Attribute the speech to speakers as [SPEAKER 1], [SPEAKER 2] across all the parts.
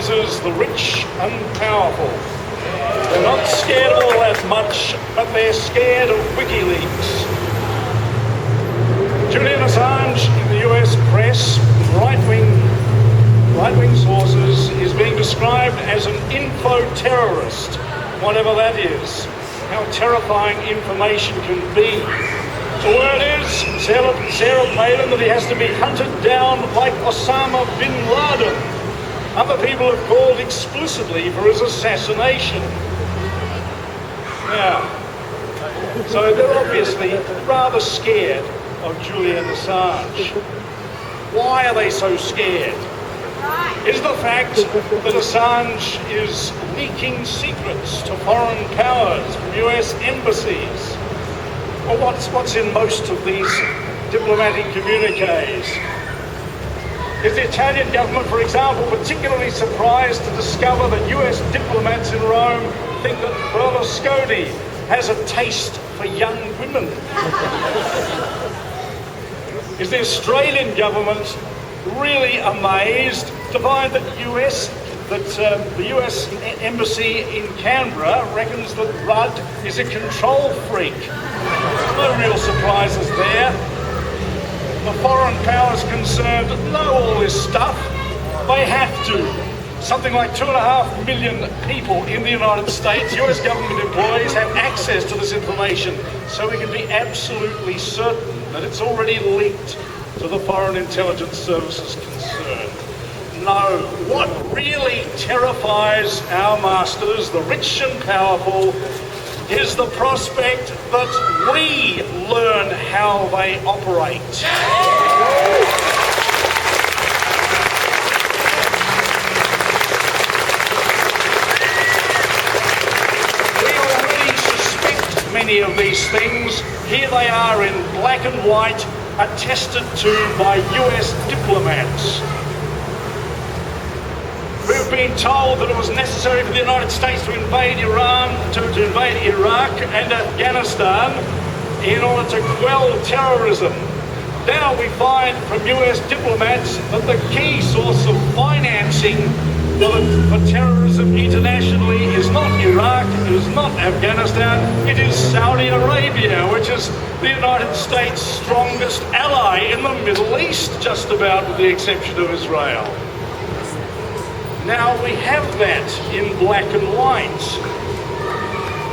[SPEAKER 1] terrorises the rich and powerful. They're not scared all that much, but they're scared of Wikileaks. Julian Assange in the US press, right-wing sources, is being described as an info-terrorist, whatever that is. How terrifying information can be. The word is, Sarah Palin, that he has to be hunted down like Osama bin Laden. Other people have called explicitly for his assassination. Now, so they're obviously rather scared of Julian Assange. Why are they so scared? Is the fact that Assange is leaking secrets to foreign powers from US embassies? Well, what's in most of these diplomatic communiques? Is the Italian government, for example, particularly surprised to discover that US diplomats in Rome think that Berlusconi has a taste for young women? Is the Australian government really amazed to find that the US embassy in Canberra reckons that Rudd is a control freak? No real surprises there. The foreign powers concerned know all this stuff. They have to. Something like 2.5 million people in the United States, US government employees, have access to this information, so we can be absolutely certain that it's already leaked to the foreign intelligence services concerned. No, what really terrifies our masters, the rich and powerful, is the prospect that we learn how they operate. We already suspect many of these things. Here they are in black and white, attested to by US diplomats. We've been told that it was necessary for the United States to invade Iran, to invade Iraq and Afghanistan in order to quell terrorism. Now we find from US diplomats that the key source of financing for terrorism internationally is not Iraq, it is not Afghanistan, it is Saudi Arabia, which is the United States' strongest ally in the Middle East, just about with the exception of Israel. Now we have that in black and white.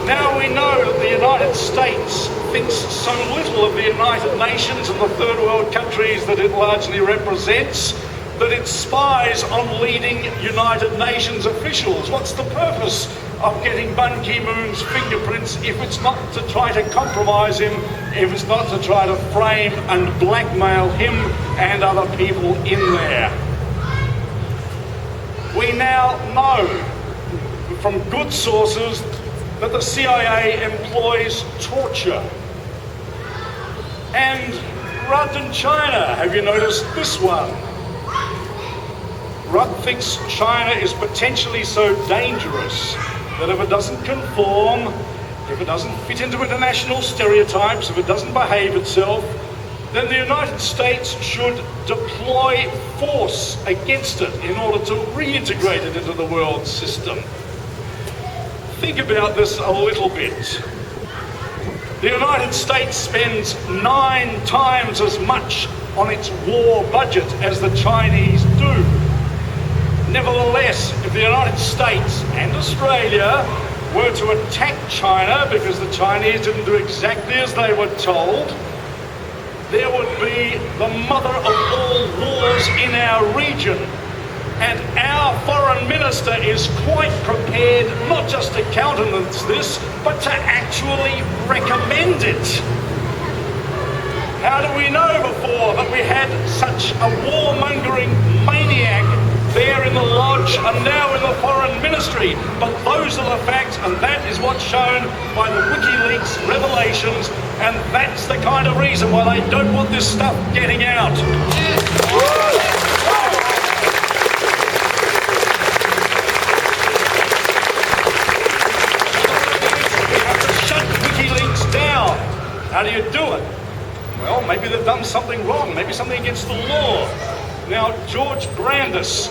[SPEAKER 1] Now we know that the United States thinks so little of the United Nations and the third world countries that it largely represents that it spies on leading United Nations officials. What's the purpose of getting Ban Ki-moon's fingerprints if it's not to try to compromise him, if it's not to try to frame and blackmail him and other people in there? We now know from good sources that the CIA employs torture. And Rudd in China, have you noticed this one? Rudd thinks China is potentially so dangerous that if it doesn't conform, if it doesn't fit into international stereotypes, if it doesn't behave itself, then the United States should deploy force against it in order to reintegrate it into the world system. Think about this a little bit. The United States spends 9 times as much on its war budget as the Chinese do. Nevertheless, if the United States and Australia were to attack China because the Chinese didn't do exactly as they were told, there would be the mother of all wars in our region. And our foreign minister is quite prepared not just to countenance this, but to actually recommend it. How do we know before that we had such a warmongering maniac there in the lodge and now in the foreign ministry? But those are the facts, and that is what's shown by the Wikileaks revelations, and that's the kind of reason why they don't want this stuff getting out. How do you do it? Well, maybe they've done something wrong, maybe something against the law. Now, George Brandis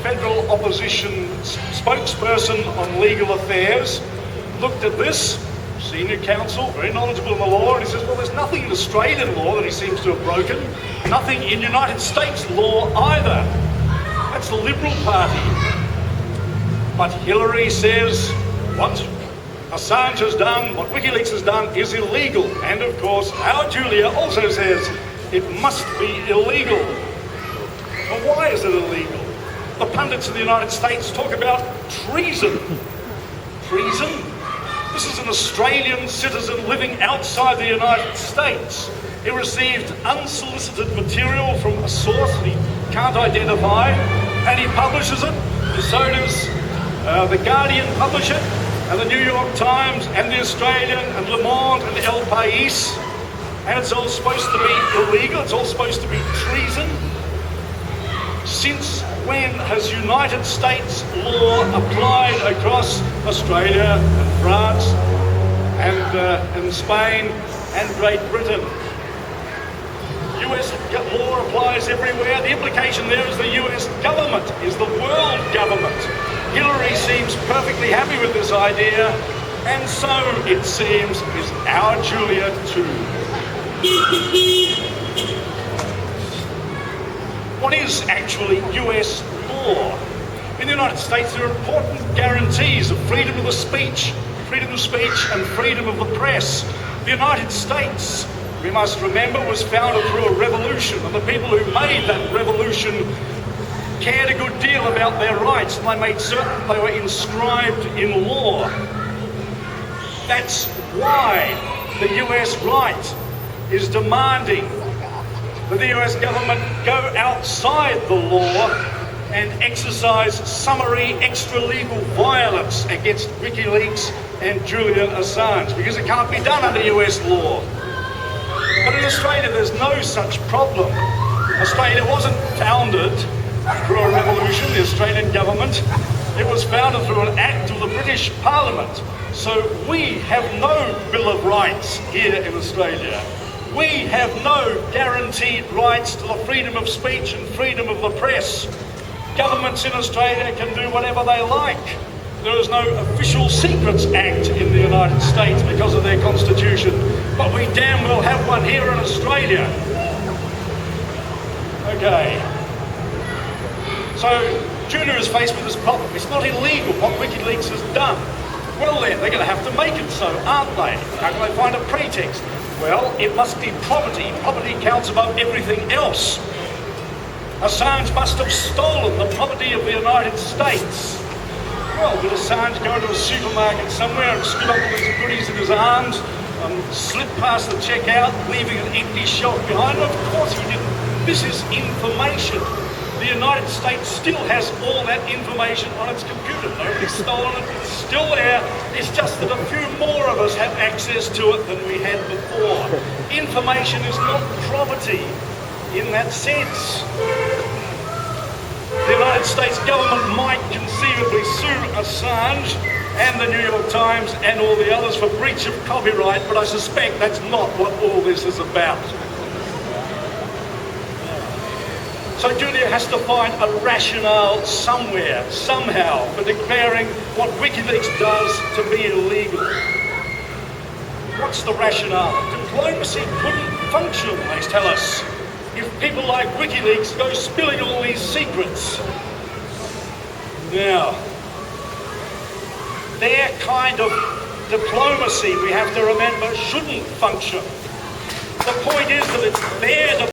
[SPEAKER 1] federal opposition spokesperson on legal affairs looked at this, senior counsel, very knowledgeable in the law, and he says, well, there's nothing in Australian law that he seems to have broken, nothing in United States law either. That's the Liberal Party. But Hillary says what Assange has done, what Wikileaks has done, is illegal. And of course, our Julia also says it must be illegal. But why is it illegal? The pundits in the United States talk about treason. Treason? This is an Australian citizen living outside the United States. He received unsolicited material from a source he can't identify, and he publishes it, and so does The Guardian publish it, and the New York Times, and the Australian, and Le Monde, and El País, and it's all supposed to be illegal, it's all supposed to be treason. Since when has United States law applied across Australia and France and Spain and Great Britain? US law applies everywhere. The implication there is the US government is the world government. Hillary seems perfectly happy with this idea, and so, it seems, is our Julia too. What is actually US law? In the United States, there are important guarantees of freedom of speech and freedom of the press. The United States, we must remember, was founded through a revolution, and the people who made that revolution cared a good deal about their rights, and they made certain they were inscribed in law. That's why the US right is demanding that the US government go outside the law and exercise summary extra-legal violence against Wikileaks and Julian Assange, because it can't be done under US law. But in Australia, there's no such problem. Australia wasn't founded through a revolution, the Australian government. It was founded through an act of the British Parliament. So we have no Bill of Rights here in Australia. We have no guaranteed rights to the freedom of speech and freedom of the press. Governments in Australia can do whatever they like. There is no Official Secrets Act in the United States because of their constitution, but we damn well have one here in Australia. Okay. So, Julia is faced with this problem. It's not illegal what Wikileaks has done. Well then, they're going to have to make it so, aren't they? How can they find a pretext? Well, it must be property. Property counts above everything else. Assange must have stolen the property of the United States. Well, did Assange go to a supermarket somewhere and scoop up all these goodies in his arms, slip past the checkout, leaving an empty shelf behind him? Of course he didn't. This is information. The United States still has all that information on its computer. Nobody's stolen it, it's still there. It's just that a few more of us have access to it than we had before. Information is not property in that sense. The United States government might conceivably sue Assange and the New York Times and all the others for breach of copyright, but I suspect that's not what all this is about. So Julia has to find a rationale somewhere, somehow, for declaring what Wikileaks does to be illegal. What's the rationale? Diplomacy couldn't function, they tell us, if people like Wikileaks go spilling all these secrets. Now, their kind of diplomacy, we have to remember, shouldn't function. The point is that it's their